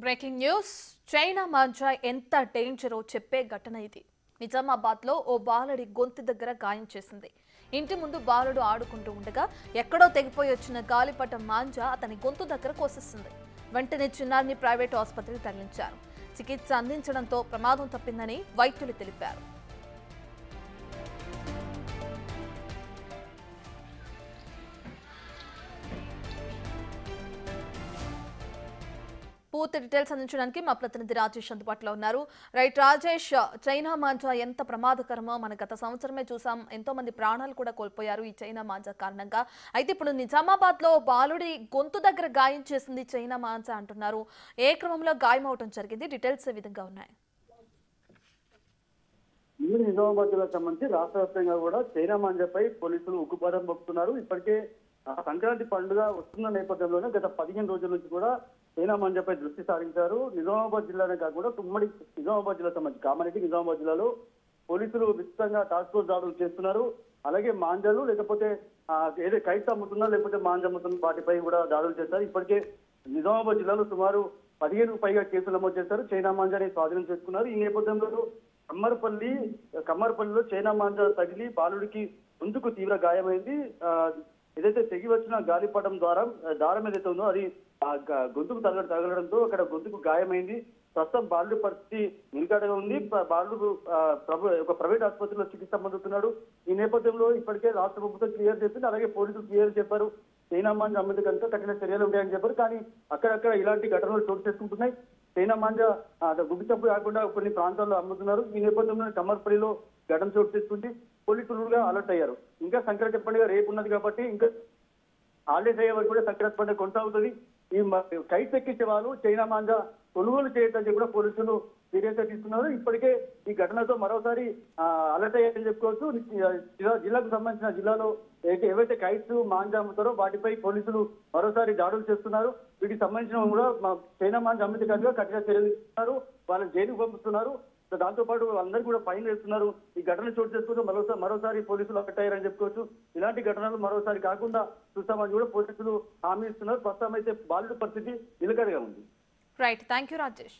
Breaking news China manja ఎంత డేంజరో చెప్పే ఘటన ఇది. నిజామాబాద్లో ఓ బాలుడి గొంతు దగ్గర గాయం చేసింది. ఇంటి ముందు బాలుడు ఆడుకుంటూ ఉండగా ఎక్కడో తెగిపోయి వచ్చిన గాలిపటం మాంజా అతని గొంతు దగ్గర కోసేసింది. వెంటనే చిన్నారిని ప్రైవేటు ఆసుపత్రికి తరలించారు. చికిత్స అందించడంతో ప్రమాదం తప్పిందని వైద్యులు తెలిపారు. పూర్తి డీటెయిల్స్ అందించడానికి మా ప్రతినిధి రాజేష్ అందుబాటులో ఉన్నారు. రైట్ రాజేష్, చైనా మాంజా ఎంత ప్రమాదకరమో మన గత సంవత్సరమే చూసాం. ఎంతో మంది ప్రాణాలు కూడా కోల్పోయారు ఈ చైనా మాంజా కారణంగా. అయితే ఇప్పుడు నిజామాబాద్ లో బాలుడి గొంతు దగ్గర గాయం చేసింది చైనా మాంజా అంటున్నారు. ఏ క్రమంలో గాయం అవటం జరిగింది? డీటెయిల్స్ ఏ విధంగా ఉన్నాయి? నిజామాబాద్ జిల్లాకు సంబంధించి రాష్ట్ర వ్యాప్తంగా కూడా చైనా మాంజాపై పోలీసులు ఉక్కుపాదం మొక్కుతున్నారు. ఇప్పటికే సంక్రాంతి పండుగ వస్తున్న నేపథ్యంలోనే గత 15 రోజుల నుంచి కూడా చైనా మాంజాపై దృష్టి సారించారు. నిజామాబాద్ జిల్లానే కాకుండా ఉమ్మడి నిజామాబాద్ జిల్లా సంబంధించి కామారెడ్డి నిజామాబాద్ జిల్లాలో పోలీసులు విస్తృతంగా టాస్క్ ఫోర్స్ దాడులు చేస్తున్నారు. అలాగే మాంజాలు లేకపోతే ఏదో కైట్స్ అమ్ముతున్నా లేకపోతే మాంజా అమ్ముతున్న వాటిపై కూడా దాడులు చేస్తారు. ఇప్పటికే నిజామాబాద్ జిల్లాలో సుమారు 15కు పైగా కేసులు నమోదు చేశారు. చైనా మాంజాని స్వాధీనం చేసుకున్నారు. ఈ నేపథ్యంలో కమ్మర్పల్లిలో చైనా మాంజా తగిలి బాలుడికి ముందుకు తీవ్ర గాయమైంది. ఏదైతే తెగి వచ్చిన గాలిపటం దారం ఏదైతే ఉందో అది గొంతుకు తగలడంతో అక్కడ గొంతుకు గాయమైంది. ప్రస్తుతం బాలుడి పరిస్థితి నిలకడగా ఉంది. బాలుడు ఒక ప్రైవేట్ ఆసుపత్రిలో చికిత్స పొందుతున్నాడు. ఈ నేపథ్యంలో ఇప్పటికే రాష్ట్ర ప్రభుత్వం క్లియర్ చేసింది. అలాగే పోలీసులు క్లియర్ చెప్పారు, చైనా మాంజా అమ్మేందుకు కనుక కఠిన చర్యలు ఉంటాయని చెప్పారు. కానీ అక్కడక్కడ ఇలాంటి ఘటనలు చోటు చేసుకుంటున్నాయి. చైనా మాంజా గుడ్డి చప్పు కాకుండా కొన్ని ప్రాంతాల్లో అమ్ముతున్నారు. ఈ నేపథ్యంలో కమ్మర్పల్లిలో ఘటన చోటు చేసుకుంటే పోలీసులుగా అలర్ట్ అయ్యారు. ఇంకా సంక్రాంతి పండుగ రేపు ఉన్నది కాబట్టి ఇంకా హాలిడేస్ అయ్యే వరకు కూడా సంక్రాంతి పండుగ కొనసాగుతుంది. ఈ కైట్ ఎక్కించే వాళ్ళు చైనా మాంజా కొనుగోలు చేయడానికి కూడా పోలీసులు సీరియస్ గా తీసుకున్నారు. ఇప్పటికే ఈ ఘటనతో మరోసారి అలర్ట్ అయ్యారని చెప్పుకోవచ్చు. జిల్లాకు సంబంధించిన జిల్లాలో ఏవైతే కైట్స్ మాంజా అమ్ముతారో వాటిపై పోలీసులు మరోసారి దాడులు చేస్తున్నారు. వీటికి సంబంధించిన కూడా చైనా మాంజా అమ్మితే కఠిన చర్యలు తీసుకున్నారు. వాళ్ళని జైలుకు పంపిస్తున్నారు. దాంతో పాటు అందరికీ కూడా ఫైన్ వేస్తున్నారు. ఈ ఘటన చోటు చేసుకుంటూ మరోసారి పోలీసులు అలర్ట్ అయ్యారని చెప్పుకోవచ్చు. ఇలాంటి ఘటనలు మరోసారి కాకుండా చూస్తామని కూడా పోలీసులు హామీ ఇస్తున్నారు. ప్రస్తుతం అయితే బాలుడి పరిస్థితి నిలకడగా ఉంది. Right, thank you Rajesh.